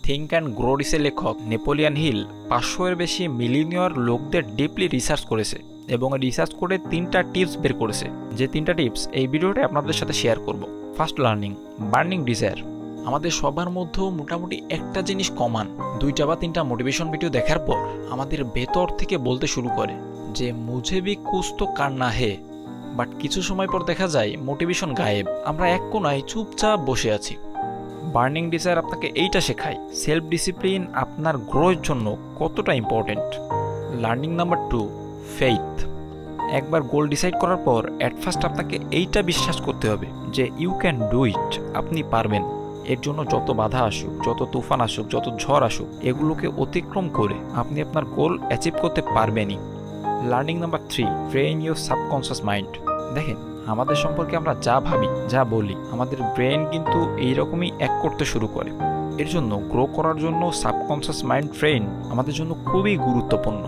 Think and grow রিচের লেখক Napoleon hill 500-এর বেশি millionaire লোকদের ডিপলি রিসার্চ করেছে এবং রিসার্চ করে 3টা টিপস বের করেছে, যে 3টা টিপস এই ভিডিওতে আপনাদের সাথে শেয়ার করব। First, learning, burning desire. আমাদের সবার মধ্যেও মোটামুটি একটা জিনিস কমন, 2টা বা 3টা মোটিভেশন ভিডিও দেখার পর আমাদের ভেতর থেকে বলতে শুরু করে যে মুঝে ভি কুছ তো কারনা হে। বাট কিছু সময় পর দেখা যায় মোটিভেশন গায়েব, আমরা এক কোনায় চুপচাপ বসে আছি। বার্নিং ডিজায়ার আপনাকে এইটা শেখায় সেলফ ডিসিপ্লিন আপনার গ্রোথের জন্য কতটা ইম্পর্টেন্ট। Learning number 2, faith. একবার গোল ডিসাইড করার পর অ্যাট ফার্স্ট আপনাকে এইটা বিশ্বাস করতে হবে যে ইউ ক্যান ডু ইট, আপনি পারবেন। এর জন্য যত বাধা আসুক, যত তুফান আসুক, যত ঝড় আসুক, এগুলোকে অতিক্রম করে আপনি আপনার গোল অ্যাচিভ করতে পারবেনই। Learning number 3, train your subconscious mind. দেখেন, আমাদের সম্পর্কে আমরা যা ভাবি, যা বলি, আমাদের ব্রেন কিন্তু এইরকমই অ্যাক্ট করতে শুরু করে। এর জন্য গ্রো করার জন্য সাবকনসিয়াস মাইন্ড ট্রেন আমাদের জন্য খুবই গুরুত্বপূর্ণ।